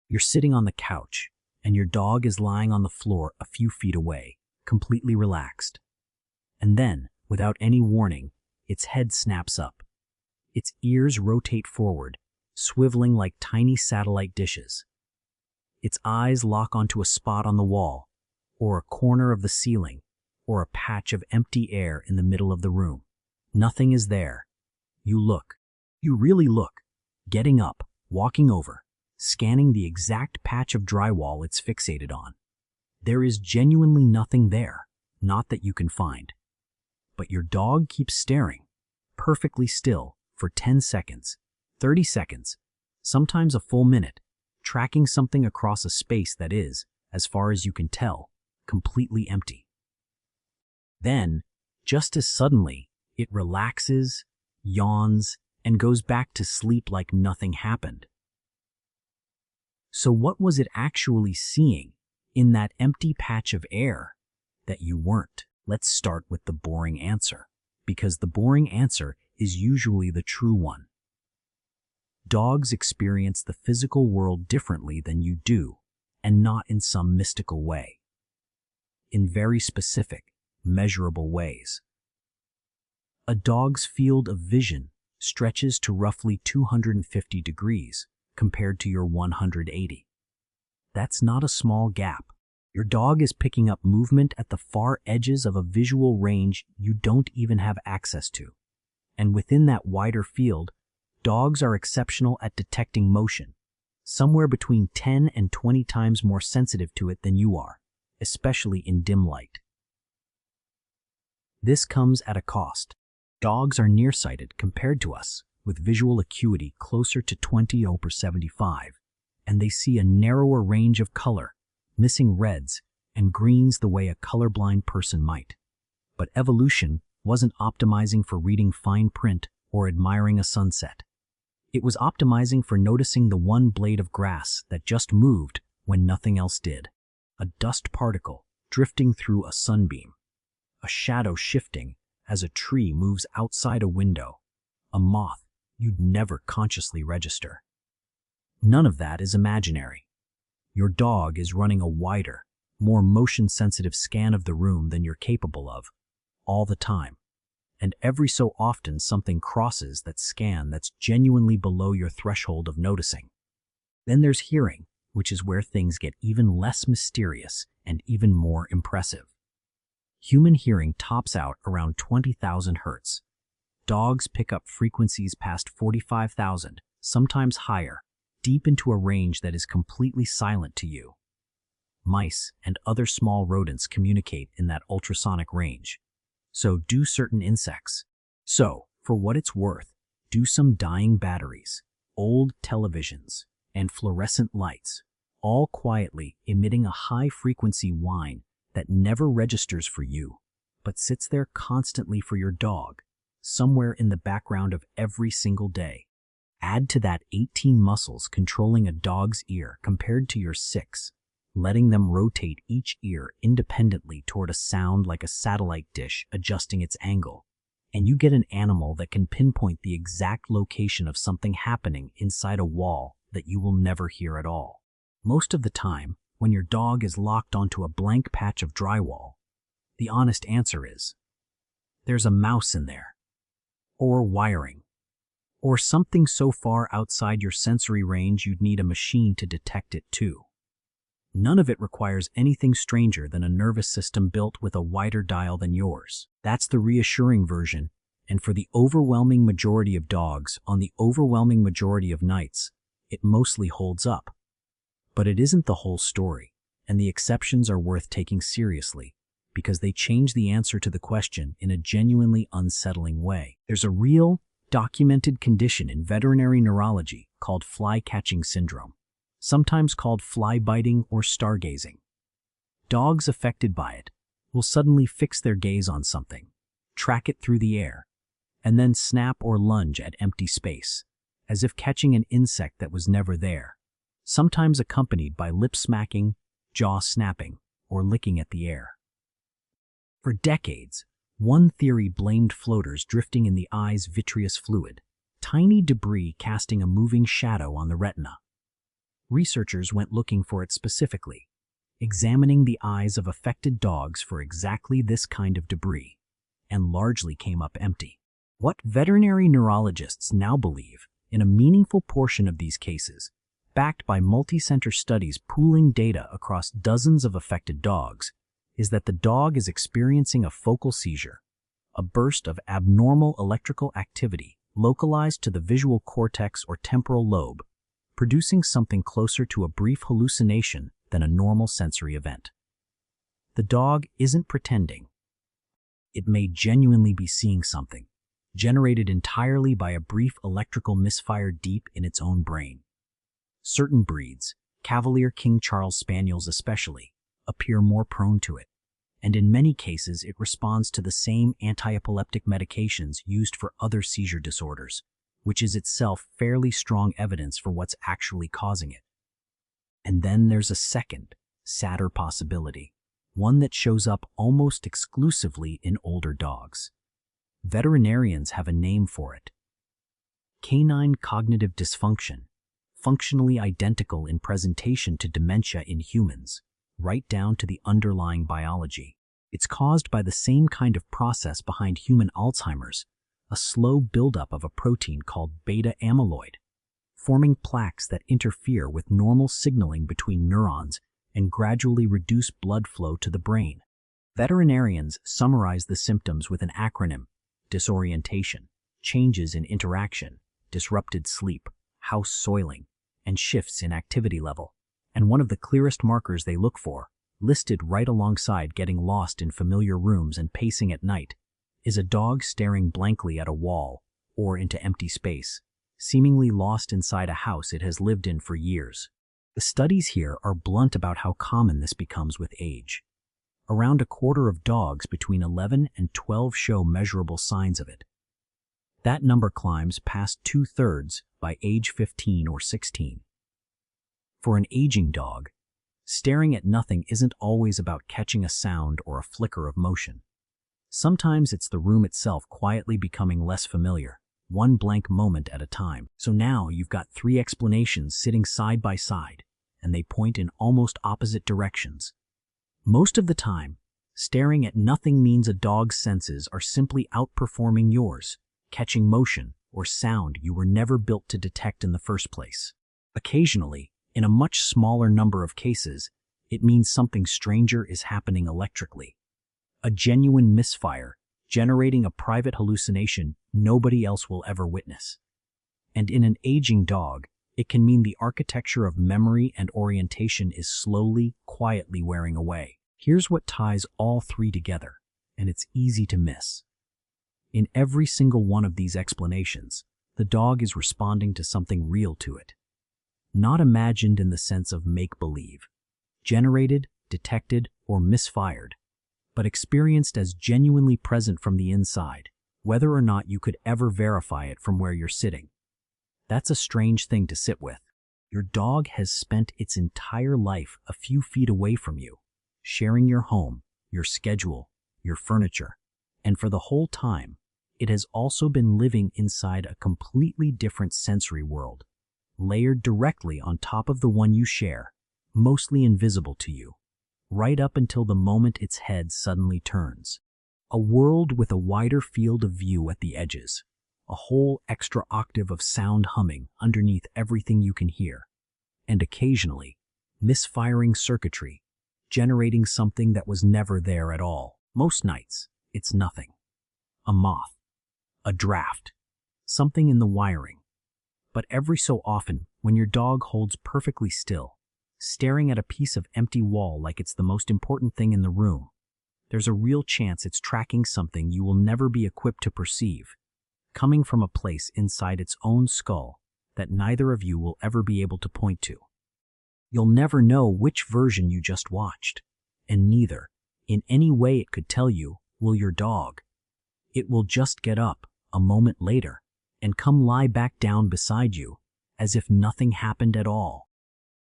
You're sitting on the couch, and your dog is lying on the floor a few feet away, completely relaxed. And then, without any warning, its head snaps up. Its ears rotate forward, swiveling like tiny satellite dishes. Its eyes lock onto a spot on the wall, or a corner of the ceiling, or a patch of empty air in the middle of the room. Nothing is there. You look. You really look. Getting up, walking over, scanning the exact patch of drywall it's fixated on. There is genuinely nothing there, not that you can find. But your dog keeps staring, perfectly still, for 10 seconds, 30 seconds, sometimes a full minute, tracking something across a space that is, as far as you can tell, completely empty. Then, just as suddenly, it relaxes, yawns, and goes back to sleep like nothing happened. So what was it actually seeing in that empty patch of air that you weren't? Let's start with the boring answer, because the boring answer is usually the true one. Dogs experience the physical world differently than you do, and not in some mystical way. In very specific, measurable ways. A dog's field of vision stretches to roughly 250 degrees compared to your 180. That's not a small gap. Your dog is picking up movement at the far edges of a visual range you don't even have access to. And within that wider field, dogs are exceptional at detecting motion, somewhere between 10 and 20 times more sensitive to it than you are, especially in dim light. This comes at a cost. Dogs are nearsighted compared to us, with visual acuity closer to 20/75, and they see a narrower range of color, missing reds and greens the way a colorblind person might. But evolution wasn't optimizing for reading fine print or admiring a sunset. It was optimizing for noticing the one blade of grass that just moved when nothing else did. A dust particle drifting through a sunbeam. A shadow shifting as a tree moves outside a window. A moth you'd never consciously register. None of that is imaginary. Your dog is running a wider, more motion-sensitive scan of the room than you're capable of, all the time. And every so often something crosses that scan that's genuinely below your threshold of noticing. Then there's hearing, which is where things get even less mysterious and even more impressive. Human hearing tops out around 20,000 hertz. Dogs pick up frequencies past 45,000, sometimes higher, deep into a range that is completely silent to you. Mice and other small rodents communicate in that ultrasonic range. So do certain insects. So, for what it's worth, do some dying batteries, old televisions, and fluorescent lights, all quietly emitting a high-frequency whine that never registers for you, but sits there constantly for your dog, somewhere in the background of every single day. Add to that 18 muscles controlling a dog's ear compared to your 6, letting them rotate each ear independently toward a sound like a satellite dish adjusting its angle, and you get an animal that can pinpoint the exact location of something happening inside a wall that you will never hear at all. Most of the time, when your dog is locked onto a blank patch of drywall, the honest answer is, there's a mouse in there, or wiring, or something so far outside your sensory range you'd need a machine to detect it too. None of it requires anything stranger than a nervous system built with a wider dial than yours. That's the reassuring version, and for the overwhelming majority of dogs on the overwhelming majority of nights, it mostly holds up. But it isn't the whole story, and the exceptions are worth taking seriously, because they change the answer to the question in a genuinely unsettling way. There's a real, documented condition in veterinary neurology called fly-catching syndrome, sometimes called fly-biting or stargazing. Dogs affected by it will suddenly fix their gaze on something, track it through the air, and then snap or lunge at empty space, as if catching an insect that was never there, sometimes accompanied by lip smacking, jaw snapping, or licking at the air. For decades, one theory blamed floaters drifting in the eye's vitreous fluid, tiny debris casting a moving shadow on the retina. Researchers went looking for it specifically, examining the eyes of affected dogs for exactly this kind of debris, and largely came up empty. What veterinary neurologists now believe, in a meaningful portion of these cases, backed by multi-center studies pooling data across dozens of affected dogs, is that the dog is experiencing a focal seizure, a burst of abnormal electrical activity localized to the visual cortex or temporal lobe, producing something closer to a brief hallucination than a normal sensory event. The dog isn't pretending. It may genuinely be seeing something, generated entirely by a brief electrical misfire deep in its own brain. Certain breeds, Cavalier King Charles Spaniels especially, appear more prone to it, and in many cases it responds to the same anti-epileptic medications used for other seizure disorders, which is itself fairly strong evidence for what's actually causing it. And then there's a second, sadder possibility, one that shows up almost exclusively in older dogs. Veterinarians have a name for it: canine cognitive dysfunction, functionally identical in presentation to dementia in humans, right down to the underlying biology. It's caused by the same kind of process behind human Alzheimer's, a slow buildup of a protein called beta amyloid, forming plaques that interfere with normal signaling between neurons and gradually reduce blood flow to the brain. Veterinarians summarize the symptoms with an acronym: disorientation, changes in interaction, disrupted sleep, house soiling, and shifts in activity level. And one of the clearest markers they look for, listed right alongside getting lost in familiar rooms and pacing at night, is a dog staring blankly at a wall or into empty space, seemingly lost inside a house it has lived in for years. The studies here are blunt about how common this becomes with age. Around a quarter of dogs between 11 and 12 show measurable signs of it. That number climbs past 2/3 by age 15 or 16. For an aging dog, staring at nothing isn't always about catching a sound or a flicker of motion. Sometimes it's the room itself quietly becoming less familiar, one blank moment at a time. So now you've got three explanations sitting side by side, and they point in almost opposite directions. Most of the time, staring at nothing means a dog's senses are simply outperforming yours, catching motion or sound you were never built to detect in the first place. Occasionally, in a much smaller number of cases, it means something stranger is happening electrically. A genuine misfire, generating a private hallucination nobody else will ever witness. And in an aging dog, it can mean the architecture of memory and orientation is slowly, quietly wearing away. Here's what ties all three together, and it's easy to miss. In every single one of these explanations, the dog is responding to something real to it. Not imagined in the sense of make-believe, generated, detected, or misfired, but experienced as genuinely present from the inside, whether or not you could ever verify it from where you're sitting. That's a strange thing to sit with. Your dog has spent its entire life a few feet away from you, sharing your home, your schedule, your furniture, and for the whole time, it has also been living inside a completely different sensory world, layered directly on top of the one you share, mostly invisible to you, right up until the moment its head suddenly turns. A world with a wider field of view at the edges, a whole extra octave of sound humming underneath everything you can hear, and occasionally, misfiring circuitry, generating something that was never there at all. Most nights, it's nothing. A moth, a draft, something in the wiring. But every so often, when your dog holds perfectly still, staring at a piece of empty wall like it's the most important thing in the room, there's a real chance it's tracking something you will never be equipped to perceive, coming from a place inside its own skull that neither of you will ever be able to point to. You'll never know which version you just watched, and neither, in any way it could tell you, will your dog. It will just get up, a moment later, and come lie back down beside you, as if nothing happened at all.